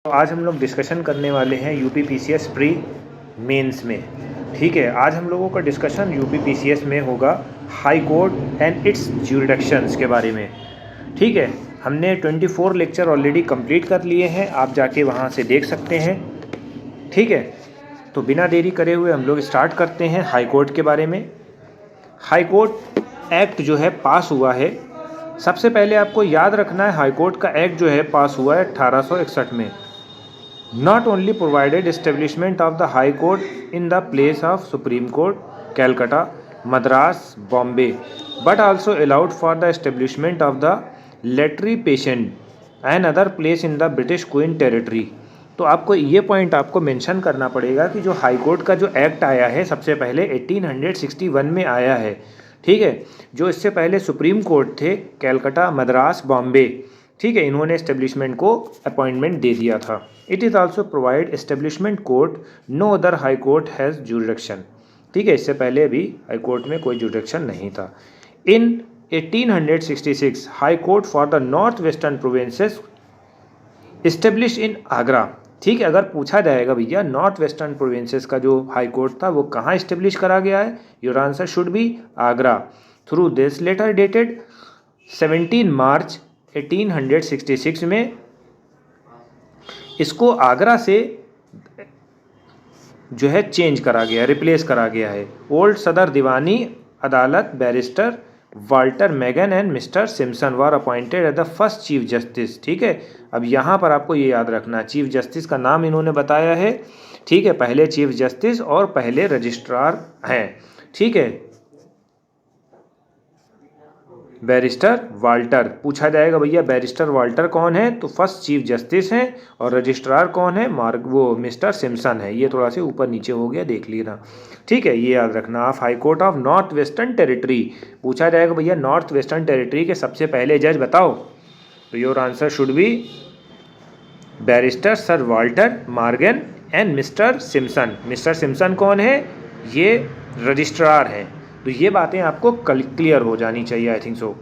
तो आज हम लोग डिस्कशन करने वाले हैं यूपी पीसीएस प्री मेंस में। ठीक है, आज हम लोगों का डिस्कशन यूपी पीसीएस में होगा हाई कोर्ट एंड इट्स ज्यूरिडिक्शंस के बारे में। ठीक है, हमने 24 लेक्चर ऑलरेडी कंप्लीट कर लिए हैं, आप जाके वहाँ से देख सकते हैं। ठीक है, तो बिना देरी करे हुए हम लोग स्टार्ट करते हैं हाई कोर्ट के बारे में। हाई कोर्ट एक्ट जो है पास हुआ है, सबसे पहले आपको याद रखना है हाई कोर्ट का एक्ट जो है पास हुआ है 1861 में। Not only provided establishment of the High Court in the place of Supreme Court, Calcutta, Madras, Bombay, but also allowed for the establishment of the literary patient and other place in the British Queen Territory। तो आपको ये point आपको mention करना पड़ेगा कि जो high court का जो एक्ट आया है सबसे पहले 1861 में आया है। ठीक है, जो इससे पहले सुप्रीम कोर्ट थे कैलकाटा, मद्रास, बॉम्बे, ठीक है, इन्होंने एस्टेब्लिशमेंट को अपॉइंटमेंट दे दिया था। It is also provide establishment court, no other high court has jurisdiction. ठीक है, इससे पहले भी हाई कोर्ट में कोई ज्यूरिडिक्शन नहीं था। इन 1866 high court for the north western provinces establish in Agra. ठीक है, अगर पूछा जाएगा भैया नॉर्थ वेस्टर्न प्रोविंसेस का जो हाई कोर्ट था वो कहाँ इस्टेब्लिश करा गया है, your answer should be Agra. Through this letter dated 17 March 1866 में इसको आगरा से जो है चेंज करा गया, रिप्लेस करा गया है। Old Sadar Diwani Adalat barrister Walter Morgan and mister Simpson were appointed as the first chief justice. ठीक है, अब यहाँ पर आपको ये याद रखना, चीफ जस्टिस का नाम इन्होंने बताया है। ठीक है, पहले चीफ जस्टिस और पहले रजिस्ट्रार हैं। ठीक है, बैरिस्टर वाल्टर पूछा जाएगा भैया बैरिस्टर वाल्टर कौन है, तो फर्स्ट चीफ जस्टिस हैं, और रजिस्ट्रार कौन है, वो मिस्टर सिम्पसन है। ये थोड़ा सा ऊपर नीचे हो गया, देख लेना। ठीक है, ये याद रखना। आप high court of north western territory पूछा जाएगा भैया नॉर्थ वेस्टर्न टेरिटरी के सबसे पहले जज बताओ, तो your answer should B barrister sir Walter Morgan and mister Simpson. Mister Simpson कौन है, ये रजिस्ट्रार हैं। तो ये बातें आपको क्लियर हो जानी चाहिए, I think so.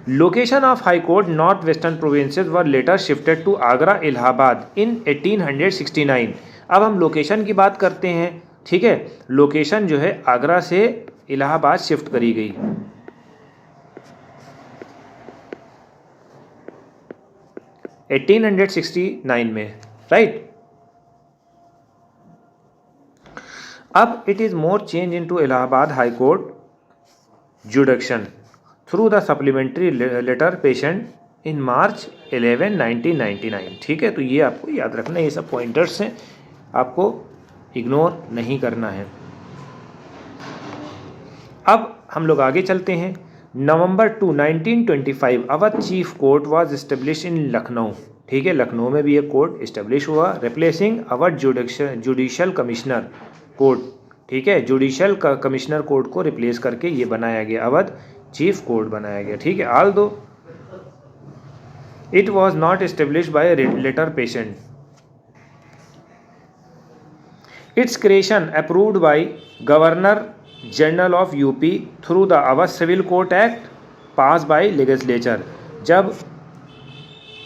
Location of high court north western provinces were later shifted to Agra Allahabad in 1869। अब हम लोकेशन की बात करते हैं। ठीक है, लोकेशन जो है आगरा से इलाहाबाद शिफ्ट करी गई। एटीन 1869 में, राइट। अब it is more change into Allahabad high court jurisdiction through the supplementary letter patent in March 11, 1999। ठीक है, तो ये आपको याद रखना, ये सब पॉइंटर्स हैं, आपको इग्नोर नहीं करना है। अब हम लोग आगे चलते हैं। नवंबर 2, 1925 Awadh chief court was establish in Lucknow. ठीक है, लखनऊ में भी एक कोर्ट इस्टेब्लिश हुआ, replacing Awadh judicial commissioner court. ठीक है, जुडिशल कमिश्नर कोर्ट को रिप्लेस करके ये बनाया गया, अवध चीफ कोर्ट बनाया गया। ठीक है, although it was not establish by letter patent, its creation approved by governor general of UP through the Awadh civil court act pass by legislature. जब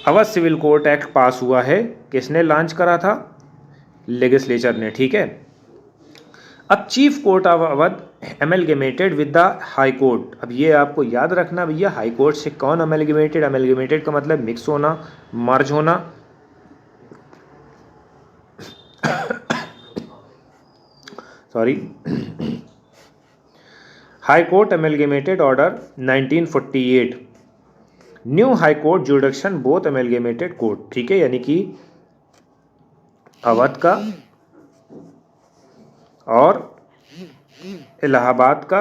Awadh civil court act pass हुआ है, किसने launch करा था, लेजिस्लेचर ने। ठीक है, अब chief court of Awadh amalgamated with the high court. अब ये आपको याद रखना भैया, हाई कोर्ट से कौन एमलगेमेटेड, एमलगेमेटेड का मतलब मिक्स होना, मर्ज होना। Sorry, high court amalgamated order 1948, new high court जुडिक्शन both amalgamated court. ठीक है, यानी कि अवध का और इलाहाबाद का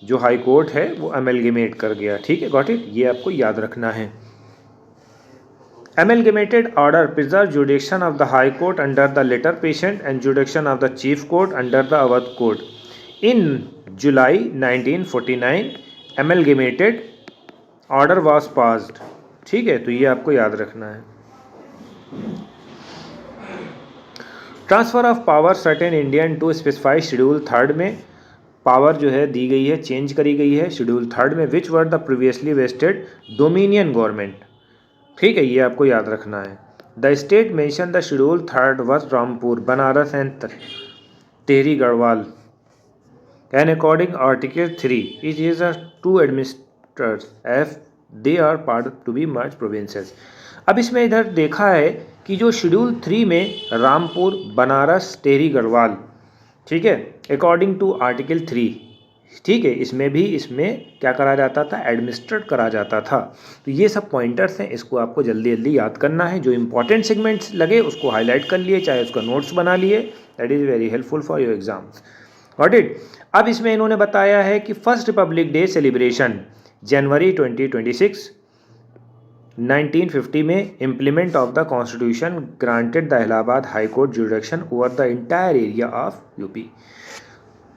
जो हाई कोर्ट है वो एमलगेमेट कर गया। ठीक है, गॉट इट, ये आपको याद रखना है। Amalgamated order preserve jurisdiction of the high court under the letter patent and jurisdiction of the chief court under the Awadh court. In July 1949 amalgamated order was passed. ठीक है, तो ये आपको याद रखना है। Transfer of power certain Indian to specify schedule 3 में power जो है दी गई है, चेंज करी गई है शेड्यूल 3 में, which were the previously vested dominion government. ठीक है, ये आपको याद रखना है। The state mention the schedule third was Rampur, Banaras and Tehri Garhwal and according article 3 it is to administrators if they are part to be merge provinces. अब इसमें इधर देखा है कि जो शेड्यूल 3 में रामपुर, बनारस, टेहरी गढ़वाल, ठीक है, अकॉर्डिंग टू आर्टिकल 3, ठीक है, इसमें क्या करा जाता था, एडमिनिस्ट्रेट करा जाता था। तो ये सब पॉइंटर्स हैं, इसको आपको जल्दी जल्दी याद करना है। जो इंपॉर्टेंट सेगमेंट्स लगे उसको हाईलाइट कर लिए, चाहे उसका नोट्स बना लिए, that is very helpful for your exams. Got it. अब इसमें इन्होंने बताया है कि फर्स्ट रिपब्लिक डे सेलिब्रेशन जनवरी 2026 1950 में implement of the constitution granted the Allahabad high court jurisdiction over the entire area of UP.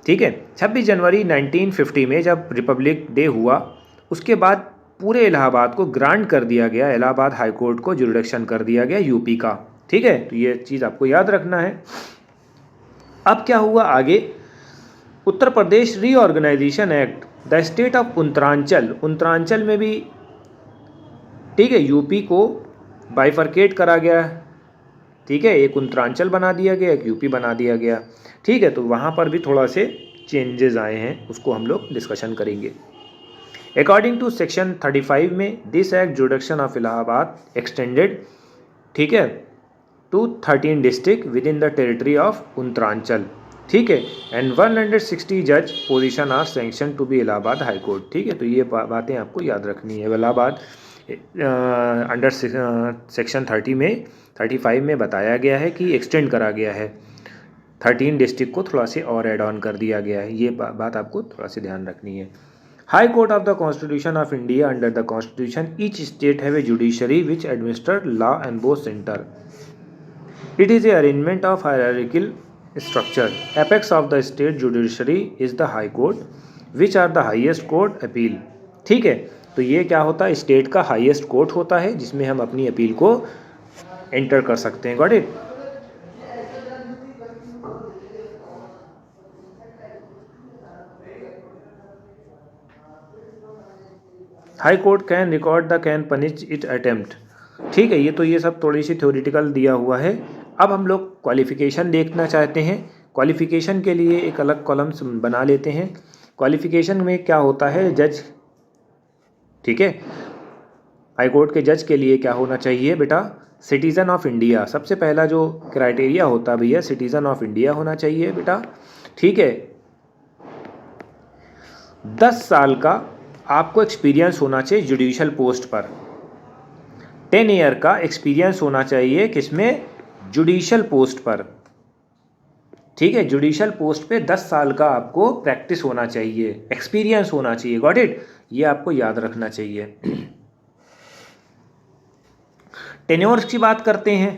ठीक है, 26 जनवरी 1950 में जब रिपब्लिक डे हुआ उसके बाद पूरे इलाहाबाद को ग्रांट कर दिया गया, इलाहाबाद हाई कोर्ट को जुरिडिक्शन कर दिया गया यूपी का। ठीक है, तो ये चीज़ आपको याद रखना है। अब क्या हुआ आगे, Uttar Pradesh reorganisation act, the state of Uttaranchal में भी, ठीक है, यूपी को बाइफरकेट करा गया, ठीक है, एक उत्तरांचल बना दिया गया, एक यूपी बना दिया गया। ठीक है, तो वहाँ पर भी थोड़ा से चेंजेस आए हैं, उसको हम लोग डिस्कशन करेंगे। अकॉर्डिंग टू सेक्शन 35 में this act jurisdiction of Allahabad extended, ठीक है, to 13 district within the territory of Uttaranchal. ठीक है, एंड 160 जज position are sanction to be Allahabad high court. ठीक है, तो ये बातें आपको याद रखनी है। इलाहाबाद अंडर सेक्शन 35 में बताया गया है कि एक्सटेंड करा गया है, 13 डिस्ट्रिक्ट को थोड़ा से और एड ऑन कर दिया गया है। ये बात आपको थोड़ा से ध्यान रखनी है। High court of the constitution of India under the constitution each state have a judiciary which administer law and both centre. It is a arrangement of hierarchical structure. Apex of the state judiciary is the high court which are the highest court appeal. ठीक है, तो ये क्या होता है, state का highest court होता है जिसमें हम अपनी अपील को एंटर कर सकते हैं। Got it. High court can record the can punish it attempt. ठीक है, ये सब थोड़ी सी थ्योरेटिकल दिया हुआ है। अब हम लोग क्वालिफिकेशन देखना चाहते हैं। क्वालिफिकेशन के लिए एक अलग कॉलम्स बना लेते हैं। क्वालिफिकेशन में क्या होता है, जज, ठीक है, हाई कोर्ट के जज के लिए क्या होना चाहिए बेटा, सिटीज़न ऑफ इंडिया। सबसे पहला जो क्राइटेरिया होता है भैया, सिटीज़न ऑफ इंडिया होना चाहिए बेटा। ठीक है, 10 साल का आपको एक्सपीरियंस होना चाहिए जुडिशल पोस्ट पर। 10 ईयर का एक्सपीरियंस होना चाहिए किसमें, जुडिशल पोस्ट पर। ठीक है, जुडिशल पोस्ट पे 10 साल का आपको प्रैक्टिस होना चाहिए, एक्सपीरियंस होना चाहिए। गॉट इट, ये आपको याद रखना चाहिए। टेन्योर की बात करते हैं।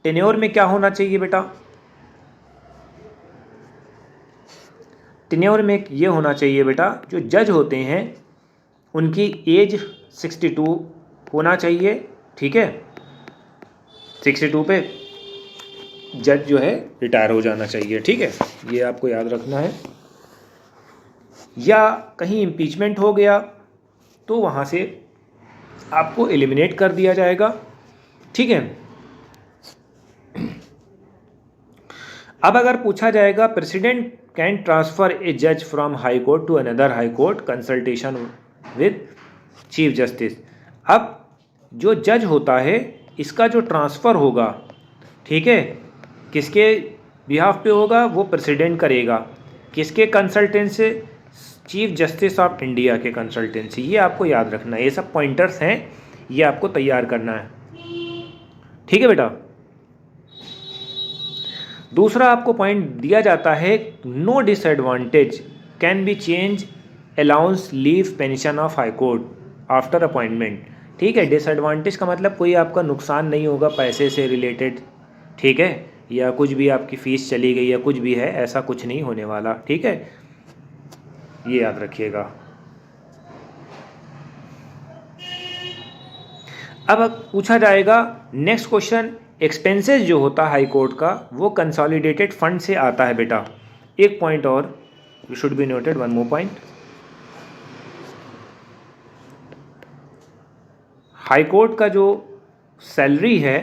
टेन्योर में क्या होना चाहिए बेटा, टेन्योर में ये होना चाहिए बेटा, जो जज होते हैं उनकी एज 62 होना चाहिए। ठीक है, 62 पे जज जो है रिटायर हो जाना चाहिए। ठीक है, ये आपको याद रखना है। या कहीं इम्पीचमेंट हो गया तो वहाँ से आपको एलिमिनेट कर दिया जाएगा। ठीक है, अब अगर पूछा जाएगा प्रेसिडेंट कैन ट्रांसफ़र ए जज from high court to another high court consultation with chief justice. अब जो जज होता है इसका जो ट्रांसफ़र होगा, ठीक है, किसके बिहाफ पे होगा, वो प्रेसिडेंट करेगा। किसके कंसल्टेंट से, चीफ जस्टिस ऑफ इंडिया के कंसल्टेंट से। ये आपको याद रखना है, ये सब पॉइंटर्स हैं, ये आपको तैयार करना है। ठीक है बेटा। दूसरा आपको पॉइंट दिया जाता है, no disadvantage can be change allowance leave pension of high court after appointment. ठीक है, डिसएडवांटेज का मतलब कोई आपका नुकसान नहीं होगा पैसे से रिलेटेड, ठीक है, या कुछ भी आपकी फ़ीस चली गई या कुछ भी है, ऐसा कुछ नहीं होने वाला। ठीक है, ये याद रखिएगा। अब पूछा जाएगा नेक्स्ट क्वेश्चन, एक्सपेंसेस जो होता है हाई कोर्ट का वो कंसोलिडेटेड फंड से आता है बेटा। एक पॉइंट और, you should be noted, one more point. High court का जो सैलरी है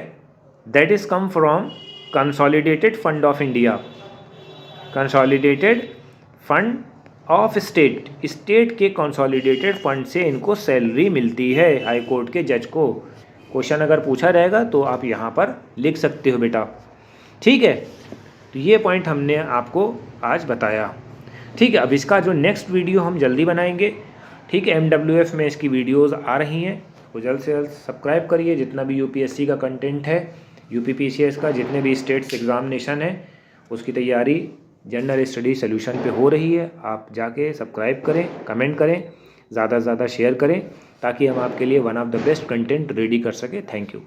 that is come from consolidated fund of India, consolidated fund of state, state के कंसोलिडेटेड फंड से इनको सैलरी मिलती है हाई कोर्ट के जज को। क्वेश्चन अगर पूछा रहेगा तो आप यहाँ पर लिख सकते हो बेटा, ठीक है। तो ये पॉइंट हमने आपको आज बताया, ठीक है। अब इसका जो नेक्स्ट वीडियो हम जल्दी बनाएंगे, ठीक है। MWF में इसकी वीडियोस आ रही हैं, तो जल्द से जल्द सब्सक्राइब करिए। जितना भी UPSC का कंटेंट है, UPPCS का जितने भी स्टेट्स एग्जामिनेशन है उसकी तैयारी जनरल स्टडी सोल्यूशन पे हो रही है। आप जाके सब्सक्राइब करें, कमेंट करें, ज़्यादा से ज़्यादा शेयर करें, ताकि हम आपके लिए one of the best content ready कर सकें। Thank you.